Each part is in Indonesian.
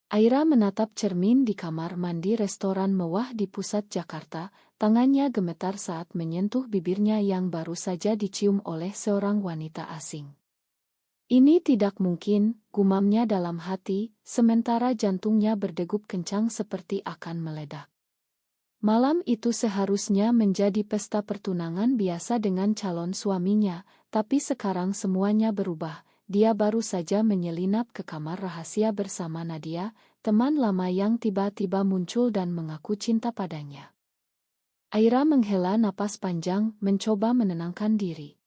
Aira menatap cermin di kamar mandi restoran mewah di pusat Jakarta, tangannya gemetar saat menyentuh bibirnya yang baru saja dicium oleh seorang wanita asing. Ini tidak mungkin, gumamnya dalam hati, sementara jantungnya berdegup kencang seperti akan meledak. Malam itu seharusnya menjadi pesta pertunangan biasa dengan calon suaminya, tapi sekarang semuanya berubah. Dia baru saja menyelinap ke kamar rahasia bersama Nadia, teman lama yang tiba-tiba muncul dan mengaku cinta padanya. Aira menghela napas panjang, mencoba menenangkan diri.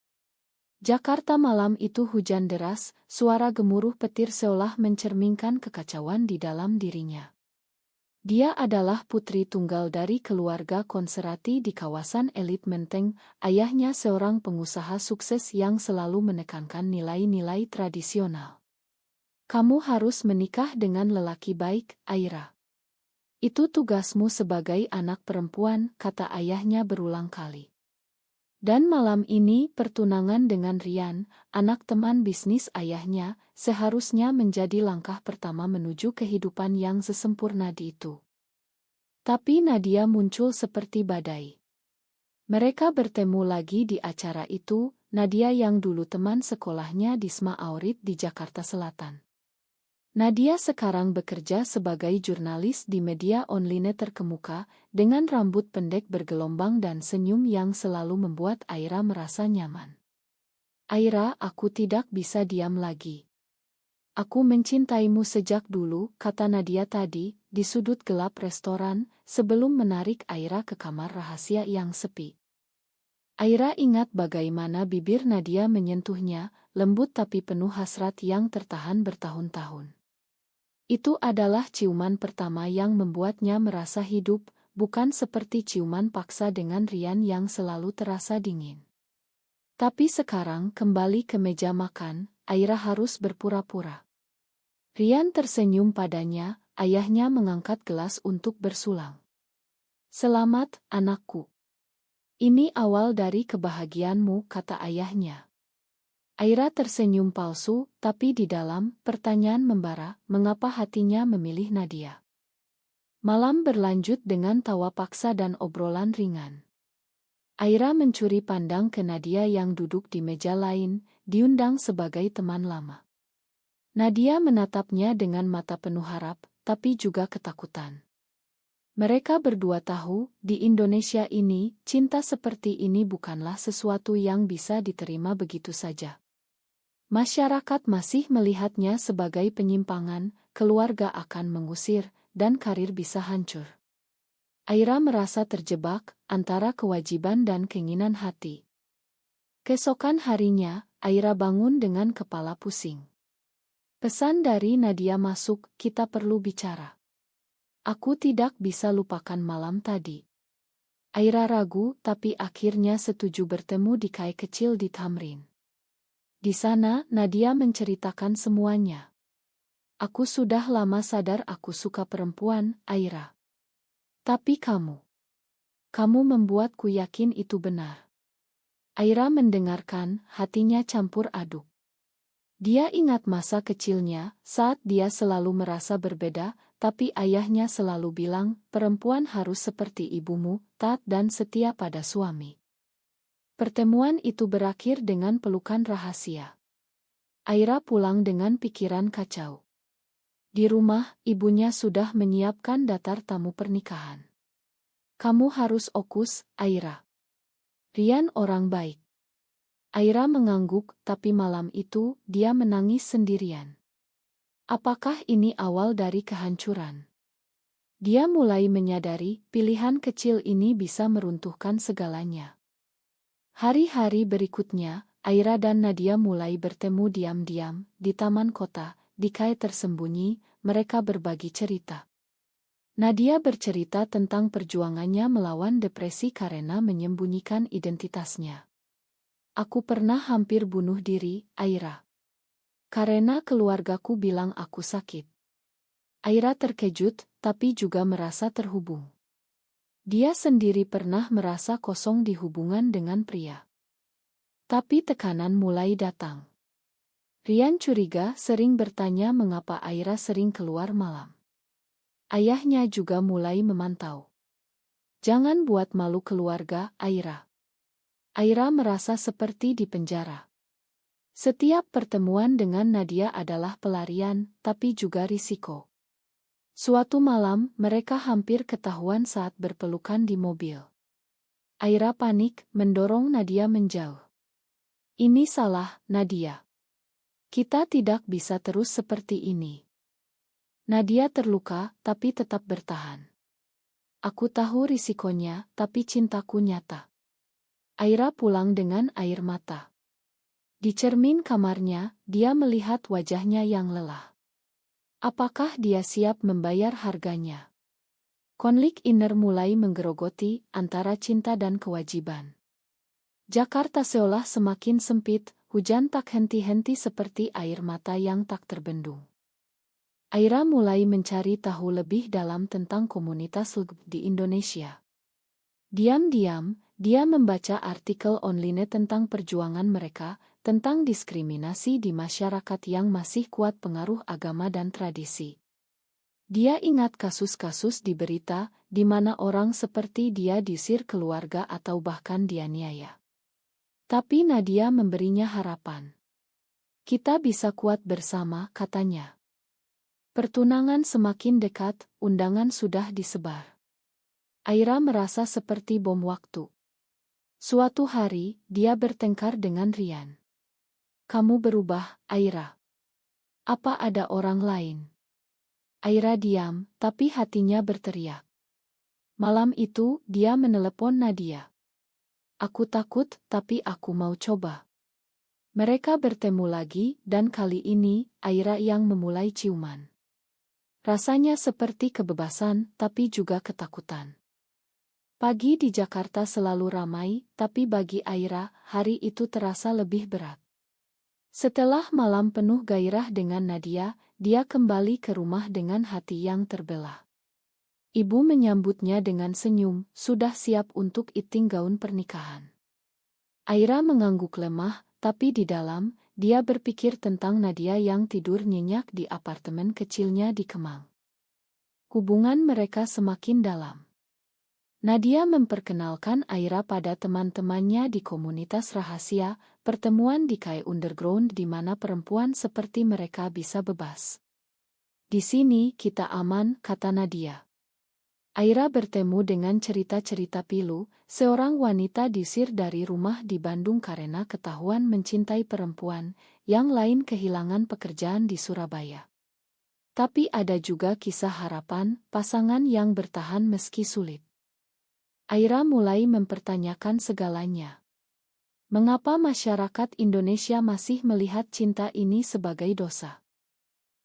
Jakarta malam itu hujan deras, suara gemuruh petir seolah mencerminkan kekacauan di dalam dirinya. Dia adalah putri tunggal dari keluarga konserati di kawasan elit Menteng, ayahnya seorang pengusaha sukses yang selalu menekankan nilai-nilai tradisional. Kamu harus menikah dengan lelaki baik, Aira. Itu tugasmu sebagai anak perempuan, kata ayahnya berulang kali. Dan malam ini pertunangan dengan Rian, anak teman bisnis ayahnya, seharusnya menjadi langkah pertama menuju kehidupan yang sesempurna di itu. Tapi Nadia muncul seperti badai. Mereka bertemu lagi di acara itu, Nadia yang dulu teman sekolahnya di SMA Aurit di Jakarta Selatan. Nadia sekarang bekerja sebagai jurnalis di media online terkemuka, dengan rambut pendek bergelombang dan senyum yang selalu membuat Aira merasa nyaman. Aira, aku tidak bisa diam lagi. Aku mencintaimu sejak dulu, kata Nadia tadi, di sudut gelap restoran, sebelum menarik Aira ke kamar rahasia yang sepi. Aira ingat bagaimana bibir Nadia menyentuhnya, lembut tapi penuh hasrat yang tertahan bertahun-tahun. Itu adalah ciuman pertama yang membuatnya merasa hidup, bukan seperti ciuman paksa dengan Rian yang selalu terasa dingin. Tapi sekarang kembali ke meja makan, Aira harus berpura-pura. Rian tersenyum padanya, ayahnya mengangkat gelas untuk bersulang. Selamat, anakku. Ini awal dari kebahagiaanmu, kata ayahnya. Aira tersenyum palsu, tapi di dalam, pertanyaan membara, mengapa hatinya memilih Nadia. Malam berlanjut dengan tawa paksa dan obrolan ringan. Aira mencuri pandang ke Nadia yang duduk di meja lain, diundang sebagai teman lama. Nadia menatapnya dengan mata penuh harap, tapi juga ketakutan. Mereka berdua tahu, di Indonesia ini, cinta seperti ini bukanlah sesuatu yang bisa diterima begitu saja. Masyarakat masih melihatnya sebagai penyimpangan, keluarga akan mengusir, dan karir bisa hancur. Aira merasa terjebak antara kewajiban dan keinginan hati. Keesokan harinya, Aira bangun dengan kepala pusing. Pesan dari Nadia masuk, kita perlu bicara. Aku tidak bisa lupakan malam tadi. Aira ragu, tapi akhirnya setuju bertemu di kai kecil di Tamrin. Di sana, Nadia menceritakan semuanya. Aku sudah lama sadar aku suka perempuan, Aira. Tapi kamu membuatku yakin itu benar. Aira mendengarkan, hatinya campur aduk. Dia ingat masa kecilnya, saat dia selalu merasa berbeda, tapi ayahnya selalu bilang, perempuan harus seperti ibumu, taat dan setia pada suami. Pertemuan itu berakhir dengan pelukan rahasia. Aira pulang dengan pikiran kacau. Di rumah, ibunya sudah menyiapkan daftar tamu pernikahan. Kamu harus fokus, Aira. Rian orang baik. Aira mengangguk, tapi malam itu, dia menangis sendirian. Apakah ini awal dari kehancuran? Dia mulai menyadari, pilihan kecil ini bisa meruntuhkan segalanya. Hari-hari berikutnya, Aira dan Nadia mulai bertemu diam-diam, di taman kota, di kai tersembunyi, mereka berbagi cerita. Nadia bercerita tentang perjuangannya melawan depresi karena menyembunyikan identitasnya. Aku pernah hampir bunuh diri, Aira. Karena keluargaku bilang aku sakit. Aira terkejut, tapi juga merasa terhubung. Dia sendiri pernah merasa kosong di hubungan dengan pria. Tapi tekanan mulai datang. Rian curiga sering bertanya mengapa Aira sering keluar malam. Ayahnya juga mulai memantau. Jangan buat malu keluarga, Aira. Aira merasa seperti di penjara. Setiap pertemuan dengan Nadia adalah pelarian, tapi juga risiko. Suatu malam, mereka hampir ketahuan saat berpelukan di mobil. Aira panik, mendorong Nadia menjauh. Ini salah, Nadia. Kita tidak bisa terus seperti ini. Nadia terluka, tapi tetap bertahan. Aku tahu risikonya, tapi cintaku nyata. Aira pulang dengan air mata. Di cermin kamarnya, dia melihat wajahnya yang lelah. Apakah dia siap membayar harganya? Konflik inner mulai menggerogoti antara cinta dan kewajiban. Jakarta seolah semakin sempit, hujan tak henti-henti seperti air mata yang tak terbendung. Aira mulai mencari tahu lebih dalam tentang komunitas LGBT di Indonesia. Diam-diam, dia membaca artikel online tentang perjuangan mereka, tentang diskriminasi di masyarakat yang masih kuat pengaruh agama dan tradisi. Dia ingat kasus-kasus di berita, di mana orang seperti dia diusir keluarga atau bahkan dianiaya. Tapi Nadia memberinya harapan. Kita bisa kuat bersama, katanya. Pertunangan semakin dekat, undangan sudah disebar. Aira merasa seperti bom waktu. Suatu hari, dia bertengkar dengan Rian. Kamu berubah, Aira. Apa ada orang lain? Aira diam, tapi hatinya berteriak. Malam itu, dia menelepon Nadia. Aku takut, tapi aku mau coba. Mereka bertemu lagi, dan kali ini, Aira yang memulai ciuman. Rasanya seperti kebebasan, tapi juga ketakutan. Pagi di Jakarta selalu ramai, tapi bagi Aira, hari itu terasa lebih berat. Setelah malam penuh gairah dengan Nadia, dia kembali ke rumah dengan hati yang terbelah. Ibu menyambutnya dengan senyum, sudah siap untuk fitting gaun pernikahan. Aira mengangguk lemah, tapi di dalam, dia berpikir tentang Nadia yang tidur nyenyak di apartemen kecilnya di Kemang. Hubungan mereka semakin dalam. Nadia memperkenalkan Aira pada teman-temannya di komunitas rahasia, pertemuan di Kai Underground di mana perempuan seperti mereka bisa bebas. Di sini kita aman, kata Nadia. Aira bertemu dengan cerita-cerita pilu, seorang wanita diusir dari rumah di Bandung karena ketahuan mencintai perempuan, yang lain kehilangan pekerjaan di Surabaya. Tapi ada juga kisah harapan, pasangan yang bertahan meski sulit. Aira mulai mempertanyakan segalanya. Mengapa masyarakat Indonesia masih melihat cinta ini sebagai dosa?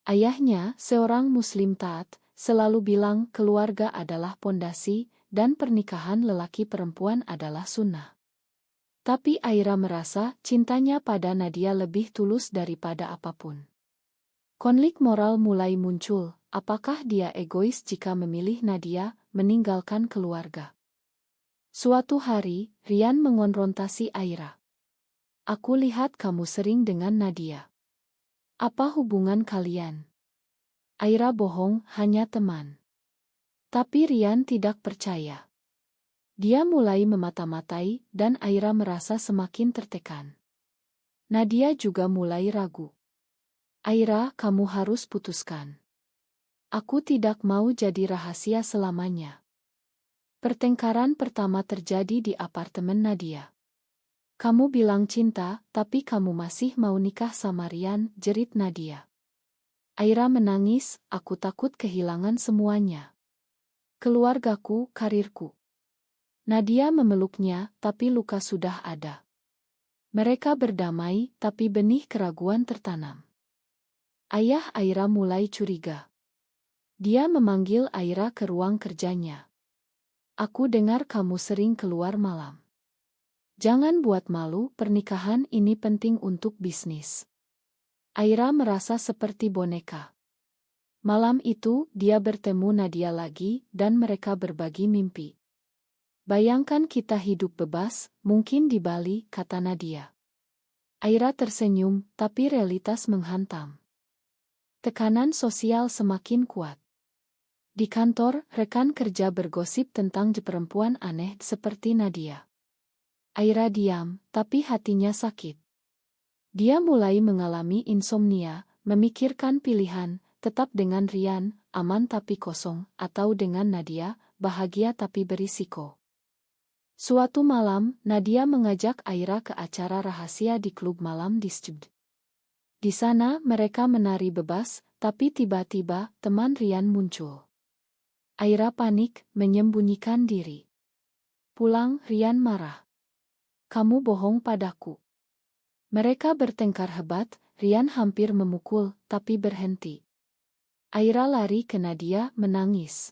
Ayahnya, seorang Muslim taat, selalu bilang keluarga adalah pondasi, dan pernikahan lelaki perempuan adalah sunnah. Tapi Aira merasa cintanya pada Nadia lebih tulus daripada apapun. Konflik moral mulai muncul, apakah dia egois jika memilih Nadia, meninggalkan keluarga? Suatu hari, Rian mengonfrontasi Aira. Aku lihat kamu sering dengan Nadia. Apa hubungan kalian? Aira bohong, hanya teman. Tapi Rian tidak percaya. Dia mulai memata-matai, dan Aira merasa semakin tertekan. Nadia juga mulai ragu. Aira, kamu harus putuskan. Aku tidak mau jadi rahasia selamanya. Pertengkaran pertama terjadi di apartemen Nadia. Kamu bilang cinta, tapi kamu masih mau nikah sama Rian, jerit Nadia. Aira menangis, aku takut kehilangan semuanya. Keluargaku, karirku. Nadia memeluknya, tapi luka sudah ada. Mereka berdamai, tapi benih keraguan tertanam. Ayah Aira mulai curiga. Dia memanggil Aira ke ruang kerjanya. Aku dengar kamu sering keluar malam. Jangan buat malu, pernikahan ini penting untuk bisnis. Aira merasa seperti boneka. Malam itu, dia bertemu Nadia lagi, dan mereka berbagi mimpi. Bayangkan kita hidup bebas, mungkin di Bali, kata Nadia. Aira tersenyum, tapi realitas menghantam. Tekanan sosial semakin kuat. Di kantor, rekan kerja bergosip tentang perempuan aneh seperti Nadia. Aira diam, tapi hatinya sakit. Dia mulai mengalami insomnia, memikirkan pilihan, tetap dengan Rian, aman tapi kosong, atau dengan Nadia, bahagia tapi berisiko. Suatu malam, Nadia mengajak Aira ke acara rahasia di klub malam di Stjud. Di sana mereka menari bebas, tapi tiba-tiba teman Rian muncul. Aira panik, menyembunyikan diri. Pulang, Rian marah. Kamu bohong padaku. Mereka bertengkar hebat, Rian hampir memukul, tapi berhenti. Aira lari ke Nadia, menangis.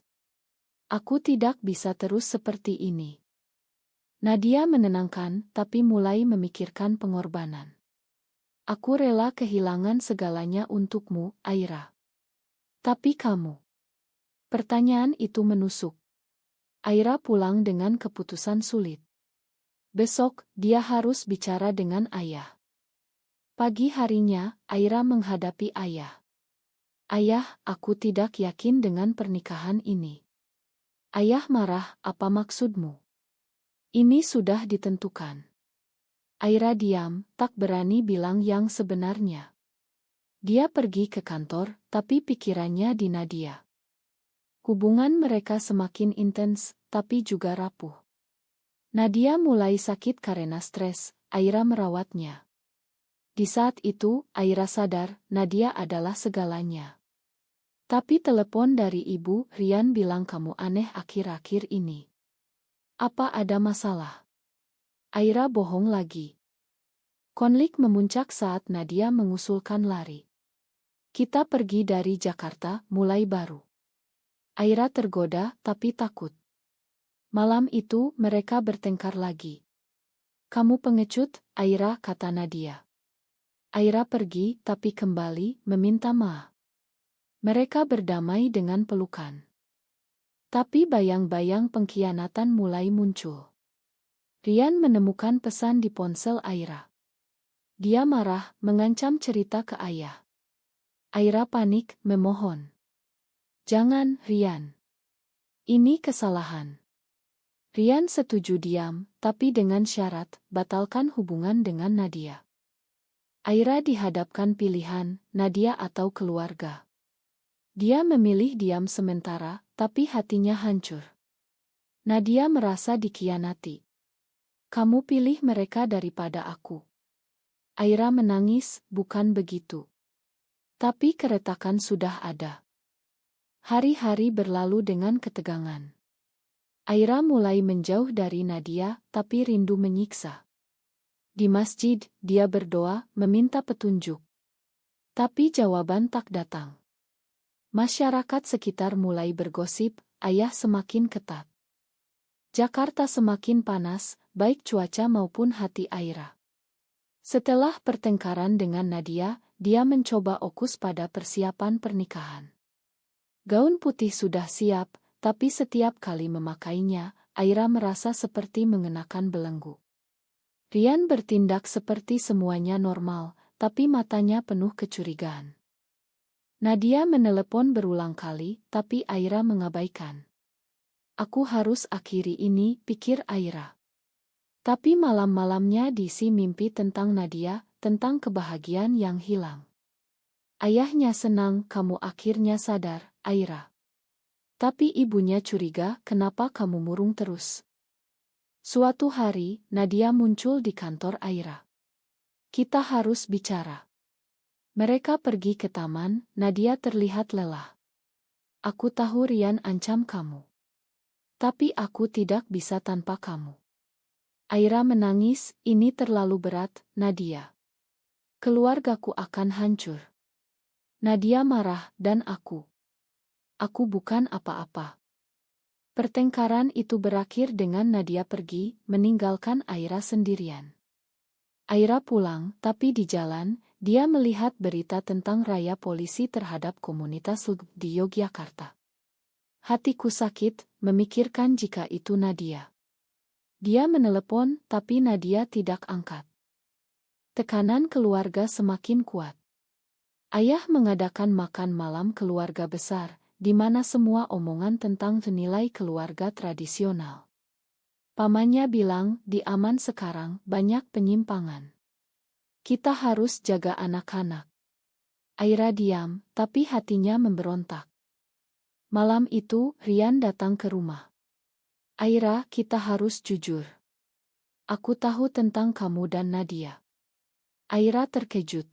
Aku tidak bisa terus seperti ini. Nadia menenangkan, tapi mulai memikirkan pengorbanan. Aku rela kehilangan segalanya untukmu, Aira. Tapi kamu. Pertanyaan itu menusuk. Aira pulang dengan keputusan sulit. Besok, dia harus bicara dengan ayah. Pagi harinya, Aira menghadapi ayah. Ayah, aku tidak yakin dengan pernikahan ini. Ayah marah, apa maksudmu? Ini sudah ditentukan. Aira diam, tak berani bilang yang sebenarnya. Dia pergi ke kantor, tapi pikirannya di Nadia. Hubungan mereka semakin intens, tapi juga rapuh. Nadia mulai sakit karena stres, Aira merawatnya. Di saat itu, Aira sadar, Nadia adalah segalanya. Tapi telepon dari ibu, Rian bilang kamu aneh akhir-akhir ini. Apa ada masalah? Aira bohong lagi. Konflik memuncak saat Nadia mengusulkan lari. Kita pergi dari Jakarta, mulai baru. Aira tergoda, tapi takut. Malam itu, mereka bertengkar lagi. Kamu pengecut, Aira, kata Nadia. Aira pergi, tapi kembali, meminta maaf. Mereka berdamai dengan pelukan. Tapi bayang-bayang pengkhianatan mulai muncul. Rian menemukan pesan di ponsel Aira. Dia marah, mengancam cerita ke ayah. Aira panik, memohon. Jangan, Rian. Ini kesalahan. Rian setuju diam, tapi dengan syarat, batalkan hubungan dengan Nadia. Aira dihadapkan pilihan, Nadia atau keluarga. Dia memilih diam sementara, tapi hatinya hancur. Nadia merasa dikhianati. Kamu pilih mereka daripada aku. Aira menangis, bukan begitu. Tapi keretakan sudah ada. Hari-hari berlalu dengan ketegangan. Aira mulai menjauh dari Nadia, tapi rindu menyiksa. Di masjid, dia berdoa, meminta petunjuk. Tapi jawaban tak datang. Masyarakat sekitar mulai bergosip, ayah semakin ketat. Jakarta semakin panas, baik cuaca maupun hati Aira. Setelah pertengkaran dengan Nadia, dia mencoba fokus pada persiapan pernikahan. Gaun putih sudah siap, tapi setiap kali memakainya, Aira merasa seperti mengenakan belenggu. Rian bertindak seperti semuanya normal, tapi matanya penuh kecurigaan. Nadia menelepon berulang kali, tapi Aira mengabaikan. Aku harus akhiri ini, pikir Aira. Tapi malam-malamnya diisi mimpi tentang Nadia, tentang kebahagiaan yang hilang. Ayahnya senang kamu akhirnya sadar, Aira. Tapi ibunya curiga kenapa kamu murung terus. Suatu hari, Nadia muncul di kantor Aira. Kita harus bicara. Mereka pergi ke taman, Nadia terlihat lelah. Aku tahu Rian ancam kamu. Tapi aku tidak bisa tanpa kamu. Aira menangis, ini terlalu berat, Nadia. Keluargaku akan hancur. Nadia marah, dan aku. Aku bukan apa-apa. Pertengkaran itu berakhir dengan Nadia pergi, meninggalkan Aira sendirian. Aira pulang, tapi di jalan, dia melihat berita tentang raya polisi terhadap komunitas di Yogyakarta. Hatiku sakit, memikirkan jika itu Nadia. Dia menelepon, tapi Nadia tidak angkat. Tekanan keluarga semakin kuat. Ayah mengadakan makan malam keluarga besar, di mana semua omongan tentang nilai keluarga tradisional. Pamannya bilang, di Aman sekarang banyak penyimpangan. Kita harus jaga anak-anak. Aira diam, tapi hatinya memberontak. Malam itu, Rian datang ke rumah. Aira, kita harus jujur. Aku tahu tentang kamu dan Nadia. Aira terkejut.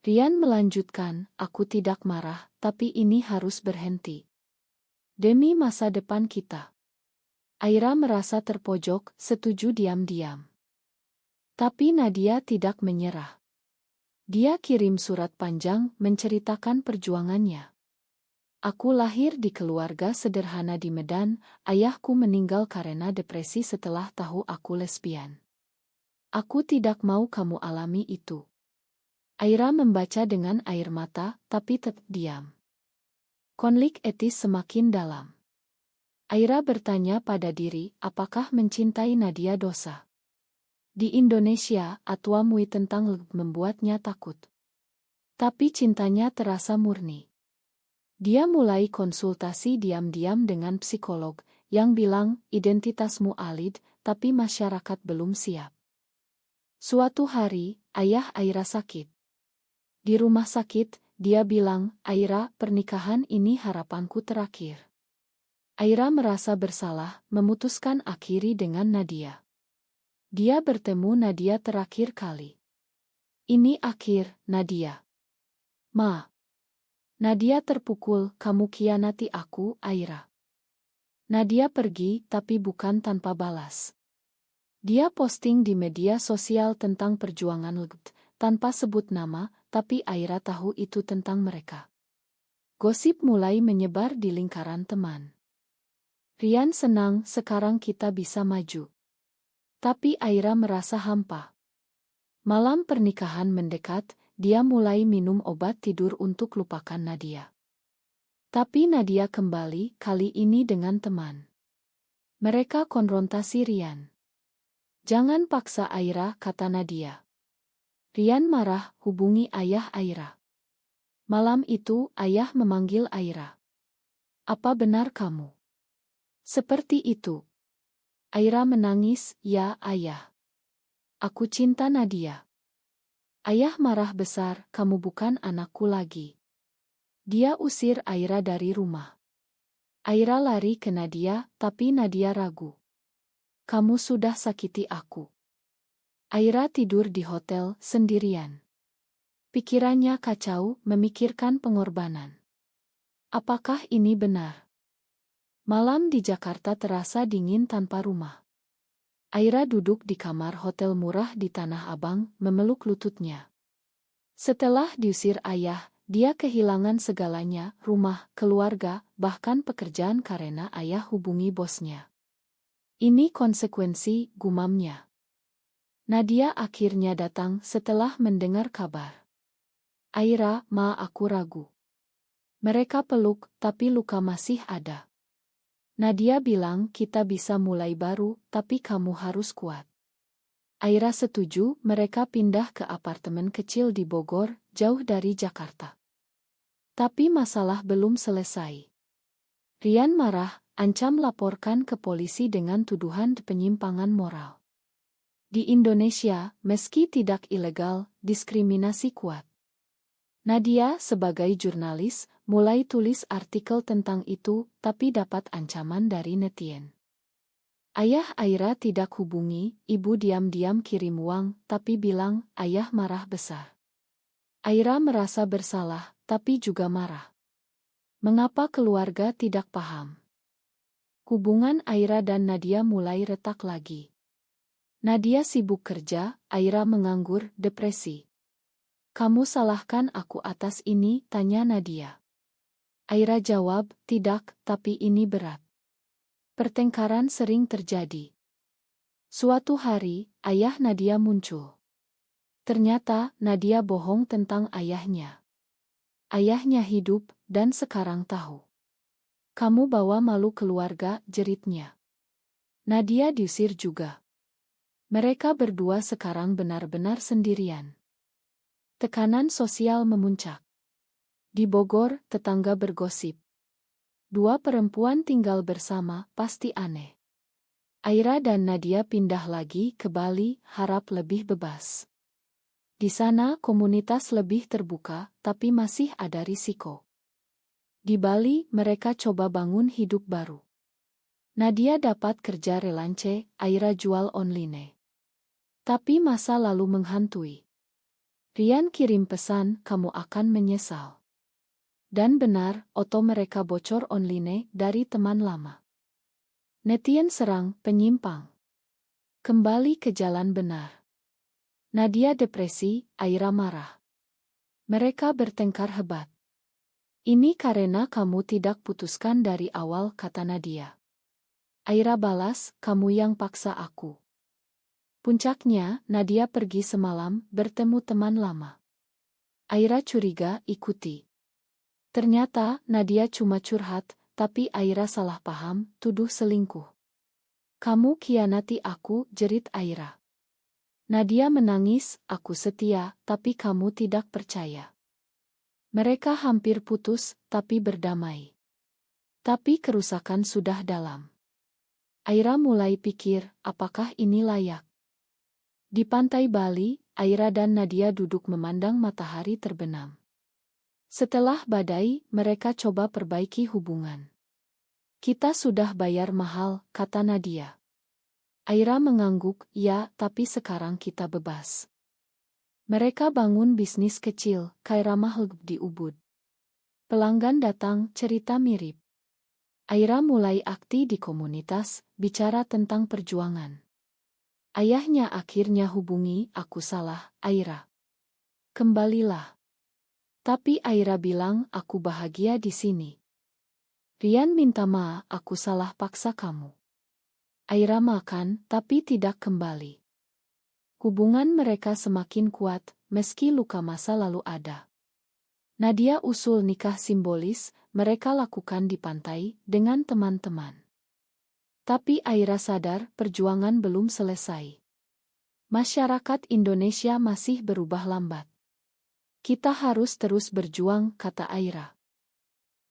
Rian melanjutkan, aku tidak marah, tapi ini harus berhenti. Demi masa depan kita. Aira merasa terpojok, setuju diam-diam. Tapi Nadia tidak menyerah. Dia kirim surat panjang menceritakan perjuangannya. Aku lahir di keluarga sederhana di Medan, ayahku meninggal karena depresi setelah tahu aku lesbian. Aku tidak mau kamu alami itu. Aira membaca dengan air mata, tapi tetap diam. Konflik etis semakin dalam. Aira bertanya pada diri, apakah mencintai Nadia dosa? Di Indonesia, atwa mui tentang membuatnya takut. Tapi cintanya terasa murni. Dia mulai konsultasi diam-diam dengan psikolog, yang bilang, identitasmu valid, tapi masyarakat belum siap. Suatu hari, ayah Aira sakit. Di rumah sakit, dia bilang, Aira, pernikahan ini harapanku terakhir. Aira merasa bersalah, memutuskan akhiri dengan Nadia. Dia bertemu Nadia terakhir kali. Ini akhir, Nadia. Ma. Nadia terpukul, kamu khianati aku, Aira. Nadia pergi, tapi bukan tanpa balas. Dia posting di media sosial tentang perjuangan LGBT, tanpa sebut nama, tapi Aira tahu itu tentang mereka. Gosip mulai menyebar di lingkaran teman. Rian senang, sekarang kita bisa maju. Tapi Aira merasa hampa. Malam pernikahan mendekat, dia mulai minum obat tidur untuk lupakan Nadia. Tapi Nadia kembali, kali ini dengan teman. Mereka konfrontasi Rian. Jangan paksa Aira, kata Nadia. Rian marah, hubungi ayah Aira. Malam itu, ayah memanggil Aira. Apa benar kamu? Seperti itu. Aira menangis, ya ayah. Aku cinta Nadia. Ayah marah besar, kamu bukan anakku lagi. Dia usir Aira dari rumah. Aira lari ke Nadia, tapi Nadia ragu. Kamu sudah sakiti aku. Aira tidur di hotel sendirian. Pikirannya kacau, memikirkan pengorbanan. Apakah ini benar? Malam di Jakarta terasa dingin tanpa rumah. Aira duduk di kamar hotel murah di Tanah Abang, memeluk lututnya. Setelah diusir ayah, dia kehilangan segalanya, rumah, keluarga, bahkan pekerjaan karena ayah hubungi bosnya. Ini konsekuensi, gumamnya. Nadia akhirnya datang setelah mendengar kabar. Aira, ma, aku ragu. Mereka peluk, tapi luka masih ada. Nadia bilang kita bisa mulai baru, tapi kamu harus kuat. Aira setuju, mereka pindah ke apartemen kecil di Bogor, jauh dari Jakarta. Tapi masalah belum selesai. Rian marah, ancam laporkan ke polisi dengan tuduhan penyimpangan moral. Di Indonesia, meski tidak ilegal, diskriminasi kuat. Nadia, sebagai jurnalis, mulai tulis artikel tentang itu, tapi dapat ancaman dari netizen. Ayah Aira tidak hubungi, ibu diam-diam kirim uang, tapi bilang, ayah marah besar. Aira merasa bersalah, tapi juga marah. Mengapa keluarga tidak paham? Hubungan Aira dan Nadia mulai retak lagi. Nadia sibuk kerja, Aira menganggur, depresi. Kamu salahkan aku atas ini, tanya Nadia. Aira jawab, tidak, tapi ini berat. Pertengkaran sering terjadi. Suatu hari, ayah Nadia muncul. Ternyata, Nadia bohong tentang ayahnya. Ayahnya hidup, dan sekarang tahu. Kamu bawa malu keluarga, jeritnya. Nadia diusir juga. Mereka berdua sekarang benar-benar sendirian. Tekanan sosial memuncak. Di Bogor, tetangga bergosip. Dua perempuan tinggal bersama, pasti aneh. Aira dan Nadia pindah lagi ke Bali, harap lebih bebas. Di sana komunitas lebih terbuka, tapi masih ada risiko. Di Bali, mereka coba bangun hidup baru. Nadia dapat kerja relance, Aira jual online. Tapi masa lalu menghantui. Rian kirim pesan, kamu akan menyesal. Dan benar, oto mereka bocor online dari teman lama. Netizen serang, penyimpang. Kembali ke jalan benar. Nadia depresi, Aira marah. Mereka bertengkar hebat. Ini karena kamu tidak putuskan dari awal, kata Nadia. Aira balas, kamu yang paksa aku. Puncaknya, Nadia pergi semalam, bertemu teman lama. Aira curiga, ikuti. Ternyata, Nadia cuma curhat, tapi Aira salah paham, tuduh selingkuh. Kamu khianati aku, jerit Aira. Nadia menangis, aku setia, tapi kamu tidak percaya. Mereka hampir putus, tapi berdamai. Tapi kerusakan sudah dalam. Aira mulai pikir, apakah ini layak? Di pantai Bali, Aira dan Nadia duduk memandang matahari terbenam. Setelah badai, mereka coba perbaiki hubungan. Kita sudah bayar mahal, kata Nadia. Aira mengangguk, ya, tapi sekarang kita bebas. Mereka bangun bisnis kecil, kayak ramah di Ubud. Pelanggan datang, cerita mirip. Aira mulai aktif di komunitas, bicara tentang perjuangan. Ayahnya akhirnya hubungi, aku salah, Aira. Kembalilah. Tapi Aira bilang, aku bahagia di sini. Rian minta maaf, aku salah paksa kamu. Aira makan, tapi tidak kembali. Hubungan mereka semakin kuat, meski luka masa lalu ada. Nadia usul nikah simbolis, mereka lakukan di pantai, dengan teman-teman. Tapi Aira sadar, perjuangan belum selesai. Masyarakat Indonesia masih berubah lambat. Kita harus terus berjuang, kata Aira.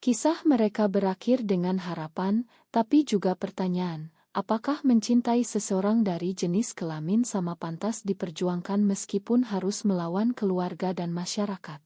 Kisah mereka berakhir dengan harapan, tapi juga pertanyaan. Apakah mencintai seseorang dari jenis kelamin sama pantas diperjuangkan meskipun harus melawan keluarga dan masyarakat?